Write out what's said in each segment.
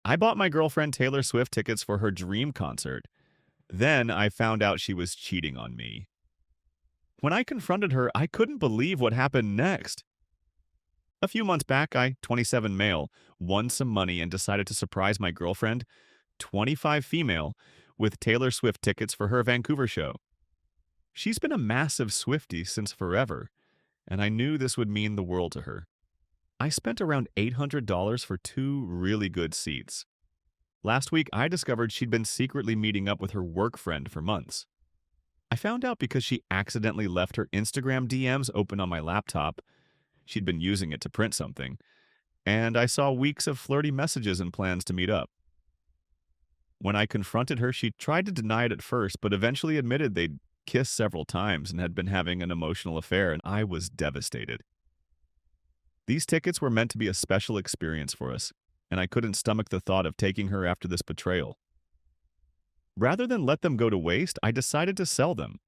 I bought my girlfriend Taylor Swift tickets for her dream concert. Then I found out she was cheating on me. When I confronted her, I couldn't believe what happened next. A few months back, I, 27 male, won some money and decided to surprise my girlfriend, 25 female, with Taylor Swift tickets for her Vancouver show. She's been a massive Swiftie since forever, and I knew this would mean the world to her. I spent around $800 for two really good seats. Last week, I discovered she'd been secretly meeting up with her work friend for months. I found out because she accidentally left her Instagram DMs open on my laptop. She'd been using it to print something, and I saw weeks of flirty messages and plans to meet up. When I confronted her, she tried to deny it at first, but eventually admitted they'd kissed several times and had been having an emotional affair, and I was devastated. These tickets were meant to be a special experience for us, and I couldn't stomach the thought of taking her after this betrayal. Rather than let them go to waste, I decided to sell them.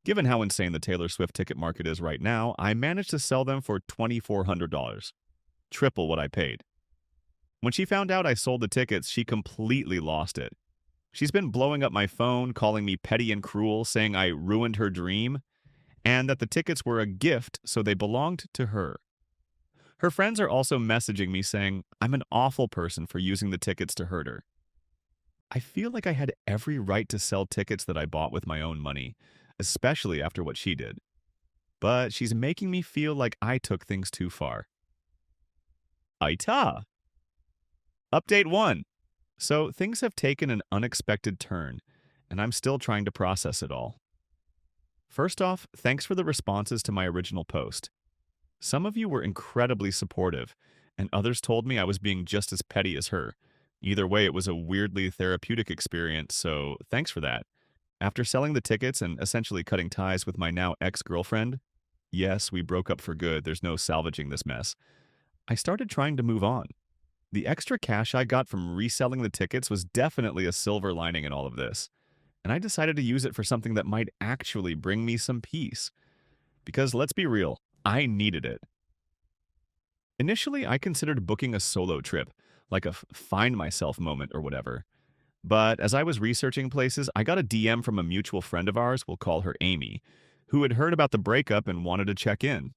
Given how insane the Taylor Swift ticket market is right now, I managed to sell them for $2,400, triple what I paid. When she found out I sold the tickets, she completely lost it. She's been blowing up my phone, calling me petty and cruel, saying I ruined her dream, and that the tickets were a gift, so they belonged to her. Her friends are also messaging me saying I'm an awful person for using the tickets to hurt her. I feel like I had every right to sell tickets that I bought with my own money, especially after what she did. But she's making me feel like I took things too far. Aita! Update 1. So things have taken an unexpected turn, and I'm still trying to process it all. First off, thanks for the responses to my original post. Some of you were incredibly supportive, and others told me I was being just as petty as her. Either way, it was a weirdly therapeutic experience, so thanks for that. After selling the tickets and essentially cutting ties with my now ex-girlfriend, yes, we broke up for good, there's no salvaging this mess, I started trying to move on. The extra cash I got from reselling the tickets was definitely a silver lining in all of this, and I decided to use it for something that might actually bring me some peace. Because let's be real, I needed it. Initially, I considered booking a solo trip, like a find myself moment or whatever. But as I was researching places, I got a DM from a mutual friend of ours, we'll call her Amy, who had heard about the breakup and wanted to check in.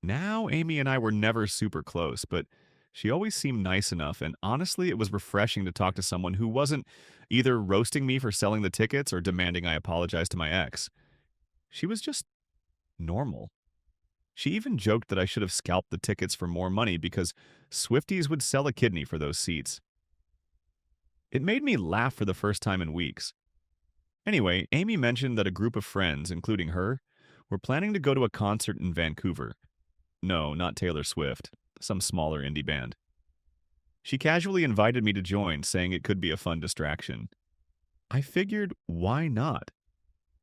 Now, Amy and I were never super close, but she always seemed nice enough, and honestly, it was refreshing to talk to someone who wasn't either roasting me for selling the tickets or demanding I apologize to my ex. She was just normal. She even joked that I should have scalped the tickets for more money because Swifties would sell a kidney for those seats. It made me laugh for the first time in weeks. Anyway, Amy mentioned that a group of friends, including her, were planning to go to a concert in Vancouver. No, not Taylor Swift, some smaller indie band. She casually invited me to join, saying it could be a fun distraction. I figured, why not?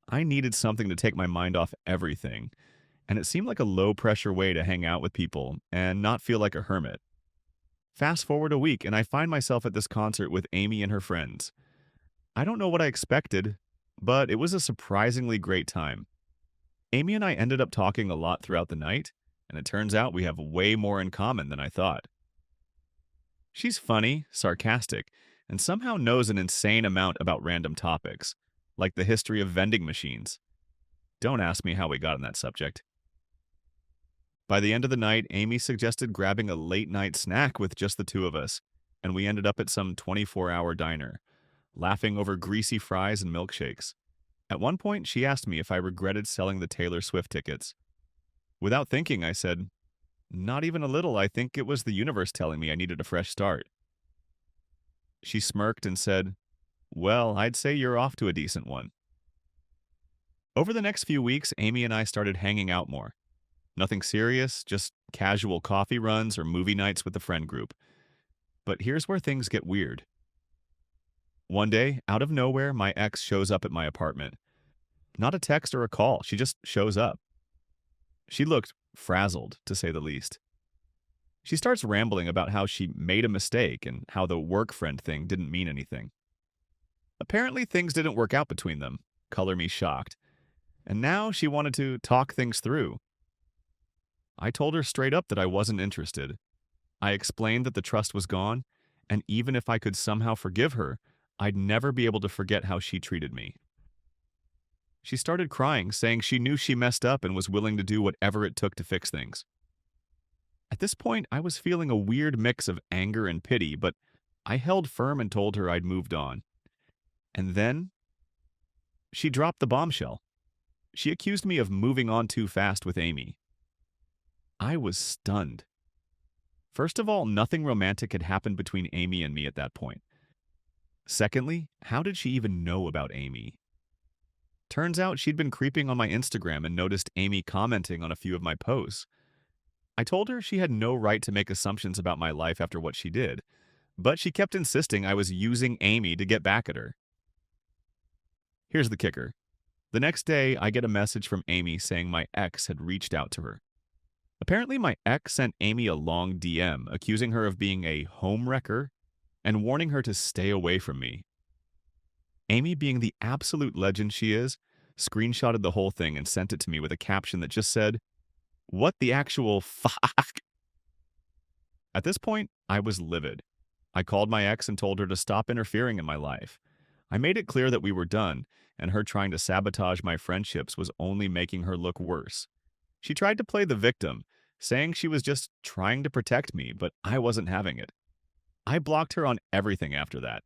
I needed something to take my mind off everything, and it seemed like a low-pressure way to hang out with people and not feel like a hermit. Fast forward a week, and I find myself at this concert with Amy and her friends. I don't know what I expected, but it was a surprisingly great time. Amy and I ended up talking a lot throughout the night, and it turns out we have way more in common than I thought. She's funny, sarcastic, and somehow knows an insane amount about random topics, like the history of vending machines. Don't ask me how we got on that subject. By the end of the night, Amy suggested grabbing a late-night snack with just the two of us, and we ended up at some 24-hour diner, laughing over greasy fries and milkshakes. At one point, she asked me if I regretted selling the Taylor Swift tickets. Without thinking, I said, "Not even a little. I think it was the universe telling me I needed a fresh start." She smirked and said, "Well, I'd say you're off to a decent one." Over the next few weeks, Amy and I started hanging out more. Nothing serious, just casual coffee runs or movie nights with the friend group. But here's where things get weird. One day, out of nowhere, my ex shows up at my apartment. Not a text or a call, she just shows up. She looked frazzled, to say the least. She starts rambling about how she made a mistake and how the work friend thing didn't mean anything. Apparently, things didn't work out between them, color me shocked. And now she wanted to talk things through. I told her straight up that I wasn't interested. I explained that the trust was gone, and even if I could somehow forgive her, I'd never be able to forget how she treated me. She started crying, saying she knew she messed up and was willing to do whatever it took to fix things. At this point, I was feeling a weird mix of anger and pity, but I held firm and told her I'd moved on. And then she dropped the bombshell. She accused me of moving on too fast with Amy. I was stunned. First of all, nothing romantic had happened between Amy and me at that point. Secondly, how did she even know about Amy? Turns out she'd been creeping on my Instagram and noticed Amy commenting on a few of my posts. I told her she had no right to make assumptions about my life after what she did, but she kept insisting I was using Amy to get back at her. Here's the kicker. The next day, I get a message from Amy saying my ex had reached out to her. Apparently, my ex sent Amy a long DM accusing her of being a homewrecker and warning her to stay away from me. Amy, being the absolute legend she is, screenshotted the whole thing and sent it to me with a caption that just said, "What the actual fuck?" At this point, I was livid. I called my ex and told her to stop interfering in my life. I made it clear that we were done, and her trying to sabotage my friendships was only making her look worse. She tried to play the victim, saying she was just trying to protect me, but I wasn't having it. I blocked her on everything after that.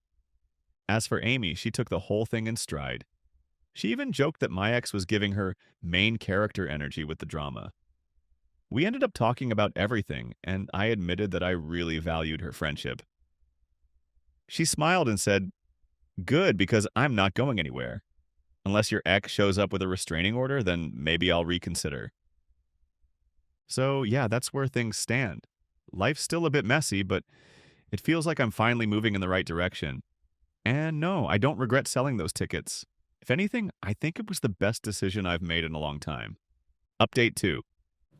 As for Amy, she took the whole thing in stride. She even joked that my ex was giving her main character energy with the drama. We ended up talking about everything, and I admitted that I really valued her friendship. She smiled and said, "Good, because I'm not going anywhere. Unless your ex shows up with a restraining order, then maybe I'll reconsider." So, yeah, that's where things stand. Life's still a bit messy, but it feels like I'm finally moving in the right direction. And no, I don't regret selling those tickets. If anything, I think it was the best decision I've made in a long time. Update 2.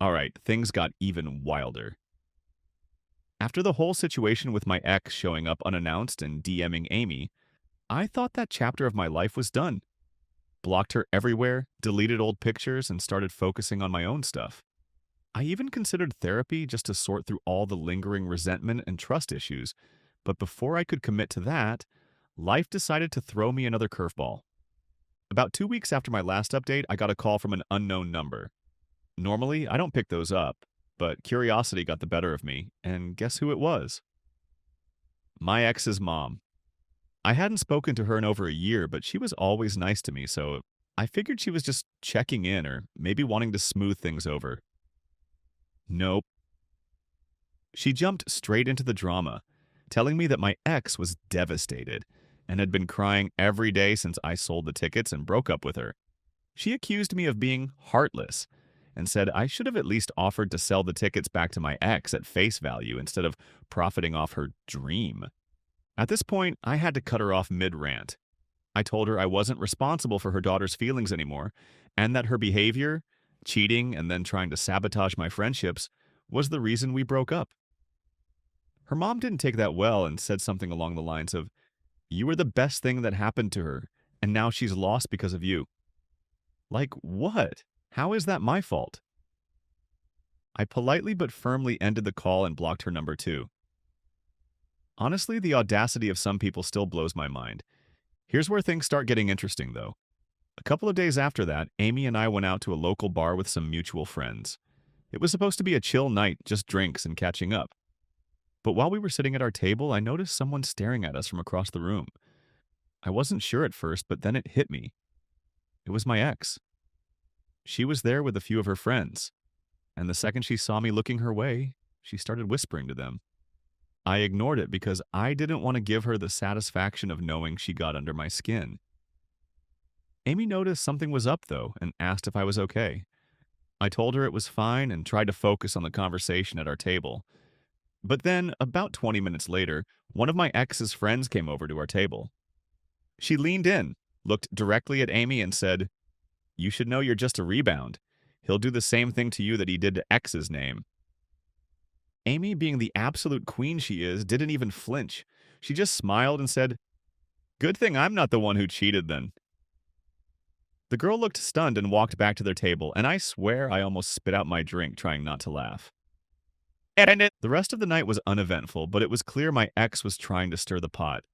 All right, things got even wilder. After the whole situation with my ex showing up unannounced and DMing Amy, I thought that chapter of my life was done. Blocked her everywhere, deleted old pictures, and started focusing on my own stuff. I even considered therapy just to sort through all the lingering resentment and trust issues, but before I could commit to that, life decided to throw me another curveball. About 2 weeks after my last update, I got a call from an unknown number. Normally, I don't pick those up, but curiosity got the better of me, and guess who it was? My ex's mom. I hadn't spoken to her in over a year, but she was always nice to me, so I figured she was just checking in or maybe wanting to smooth things over. Nope. She jumped straight into the drama, telling me that my ex was devastated and had been crying every day since I sold the tickets and broke up with her. She accused me of being heartless and said I should have at least offered to sell the tickets back to my ex at face value instead of profiting off her dream. At this point, I had to cut her off mid-rant. I told her I wasn't responsible for her daughter's feelings anymore, and that her behavior, cheating and then trying to sabotage my friendships, was the reason we broke up. Her mom didn't take that well and said something along the lines of, "You were the best thing that happened to her, and now she's lost because of you." Like what? How is that my fault? I politely but firmly ended the call and blocked her number too. Honestly, the audacity of some people still blows my mind. Here's where things start getting interesting, though. A couple of days after that, Amy and I went out to a local bar with some mutual friends. It was supposed to be a chill night, just drinks and catching up. But while we were sitting at our table, I noticed someone staring at us from across the room. I wasn't sure at first, but then it hit me. It was my ex. She was there with a few of her friends, and the second she saw me looking her way, she started whispering to them. I ignored it because I didn't want to give her the satisfaction of knowing she got under my skin. Amy noticed something was up, though, and asked if I was okay. I told her it was fine and tried to focus on the conversation at our table. But then, about 20 minutes later, one of my ex's friends came over to our table. She leaned in, looked directly at Amy, and said, "You should know you're just a rebound. He'll do the same thing to you that he did to X's name." Amy, being the absolute queen she is, didn't even flinch. She just smiled and said, "Good thing I'm not the one who cheated then." The girl looked stunned and walked back to their table, and I swear I almost spit out my drink trying not to laugh. The rest of the night was uneventful, but it was clear my ex was trying to stir the pot.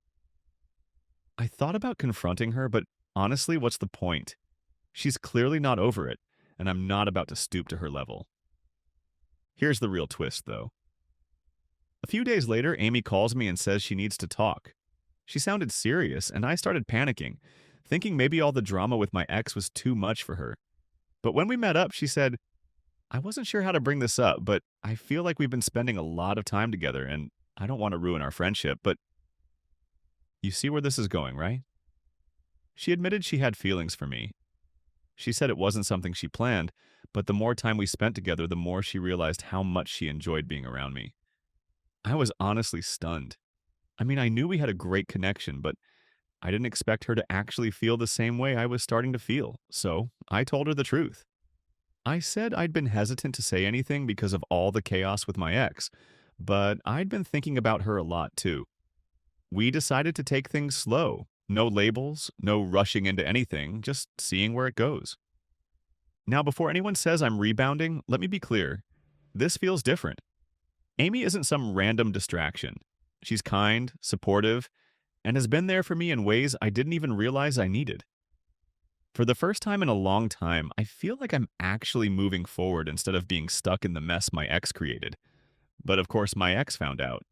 I thought about confronting her, but honestly, what's the point? She's clearly not over it, and I'm not about to stoop to her level. Here's the real twist, though. A few days later, Amy calls me and says she needs to talk. She sounded serious, and I started panicking, thinking maybe all the drama with my ex was too much for her. But when we met up, she said, I wasn't sure how to bring this up, but I feel like we've been spending a lot of time together, and I don't want to ruin our friendship, but you see where this is going, right? She admitted she had feelings for me. She said it wasn't something she planned, but the more time we spent together, the more she realized how much she enjoyed being around me. I was honestly stunned. I mean, I knew we had a great connection, but I didn't expect her to actually feel the same way I was starting to feel, so I told her the truth. I said I'd been hesitant to say anything because of all the chaos with my ex, but I'd been thinking about her a lot too. We decided to take things slow. No labels, no rushing into anything, just seeing where it goes. Now, before anyone says I'm rebounding, let me be clear. This feels different. Amy isn't some random distraction. She's kind, supportive, and has been there for me in ways I didn't even realize I needed. For the first time in a long time, I feel like I'm actually moving forward instead of being stuck in the mess my ex created. But of course, my ex found out.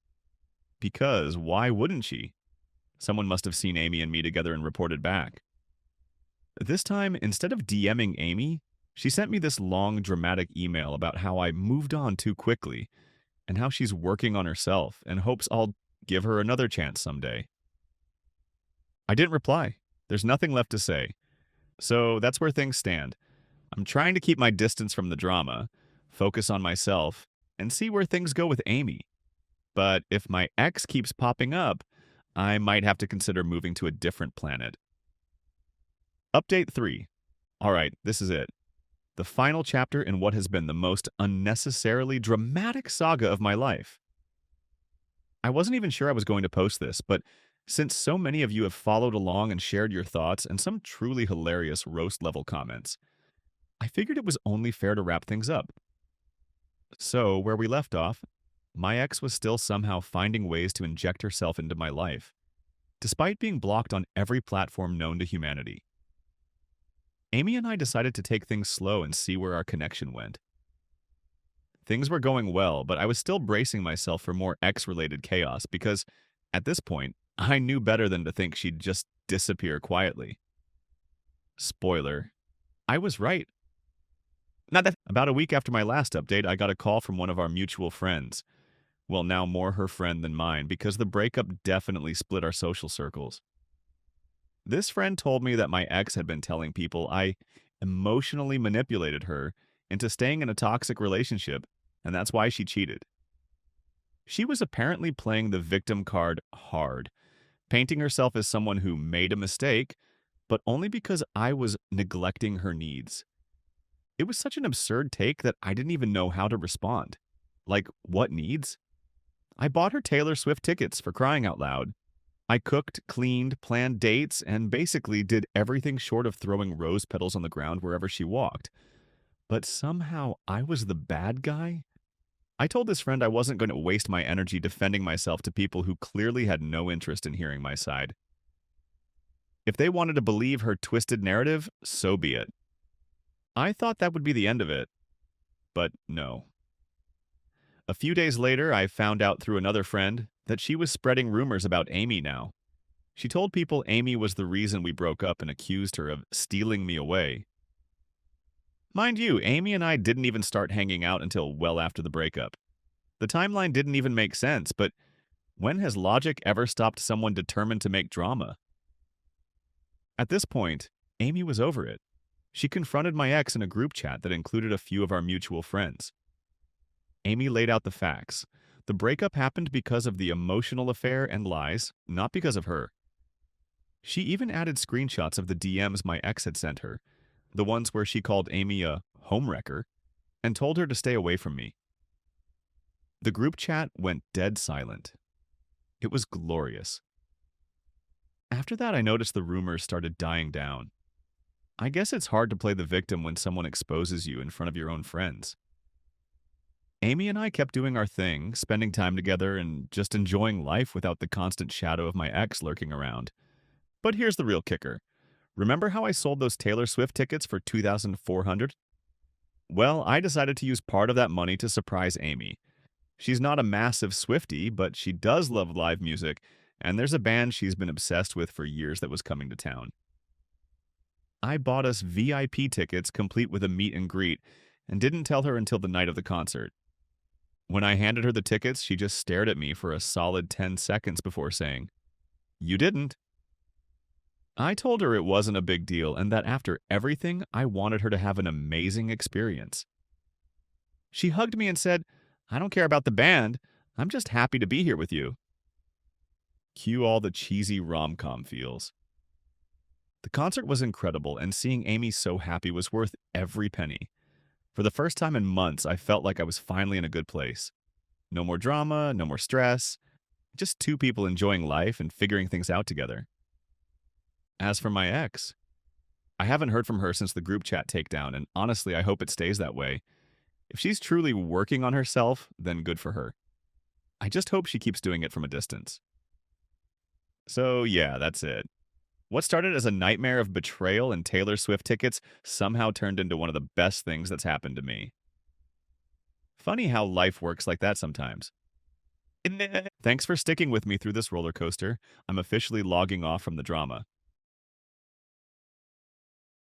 Because why wouldn't she? Someone must have seen Amy and me together and reported back. This time, instead of DMing Amy, she sent me this long, dramatic email about how I moved on too quickly and how she's working on herself and hopes I'll give her another chance someday. I didn't reply. There's nothing left to say. So that's where things stand. I'm trying to keep my distance from the drama, focus on myself, and see where things go with Amy. But if my ex keeps popping up, I might have to consider moving to a different planet. Update 3. Alright, this is it. The final chapter in what has been the most unnecessarily dramatic saga of my life. I wasn't even sure I was going to post this, but since so many of you have followed along and shared your thoughts and some truly hilarious roast-level comments, I figured it was only fair to wrap things up. So, where we left off, my ex was still somehow finding ways to inject herself into my life, despite being blocked on every platform known to humanity. Amy and I decided to take things slow and see where our connection went. Things were going well, but I was still bracing myself for more ex-related chaos because, at this point, I knew better than to think she'd just disappear quietly. Spoiler, I was right. About a week after my last update, I got a call from one of our mutual friends. Well, now more her friend than mine, because the breakup definitely split our social circles. This friend told me that my ex had been telling people I emotionally manipulated her into staying in a toxic relationship, and that's why she cheated. She was apparently playing the victim card hard, painting herself as someone who made a mistake, but only because I was neglecting her needs. It was such an absurd take that I didn't even know how to respond. Like, what needs? I bought her Taylor Swift tickets, for crying out loud. I cooked, cleaned, planned dates, and basically did everything short of throwing rose petals on the ground wherever she walked. But somehow I was the bad guy? I told this friend I wasn't going to waste my energy defending myself to people who clearly had no interest in hearing my side. If they wanted to believe her twisted narrative, so be it. I thought that would be the end of it, but no. A few days later, I found out through another friend that she was spreading rumors about Amy now. She told people Amy was the reason we broke up and accused her of stealing me away. Mind you, Amy and I didn't even start hanging out until well after the breakup. The timeline didn't even make sense, but when has logic ever stopped someone determined to make drama? At this point, Amy was over it. She confronted my ex in a group chat that included a few of our mutual friends. Amy laid out the facts. The breakup happened because of the emotional affair and lies, not because of her. She even added screenshots of the DMs my ex had sent her, the ones where she called Amy a homewrecker, and told her to stay away from me. The group chat went dead silent. It was glorious. After that, I noticed the rumors started dying down. I guess it's hard to play the victim when someone exposes you in front of your own friends. Amy and I kept doing our thing, spending time together and just enjoying life without the constant shadow of my ex lurking around. But here's the real kicker. Remember how I sold those Taylor Swift tickets for 2,400? Well, I decided to use part of that money to surprise Amy. She's not a massive Swiftie, but she does love live music, and there's a band she's been obsessed with for years that was coming to town. I bought us VIP tickets complete with a meet and greet and didn't tell her until the night of the concert. When I handed her the tickets, she just stared at me for a solid 10 seconds before saying, "You didn't." I told her it wasn't a big deal and that after everything, I wanted her to have an amazing experience. She hugged me and said, "I don't care about the band. I'm just happy to be here with you." Cue all the cheesy rom-com feels. The concert was incredible, and seeing Amy so happy was worth every penny. For the first time in months, I felt like I was finally in a good place. No more drama, no more stress, just two people enjoying life and figuring things out together. As for my ex, I haven't heard from her since the group chat takedown, and honestly, I hope it stays that way. If she's truly working on herself, then good for her. I just hope she keeps doing it from a distance. So, yeah, that's it. What started as a nightmare of betrayal and Taylor Swift tickets somehow turned into one of the best things that's happened to me. Funny how life works like that sometimes. Thanks for sticking with me through this roller coaster. I'm officially logging off from the drama.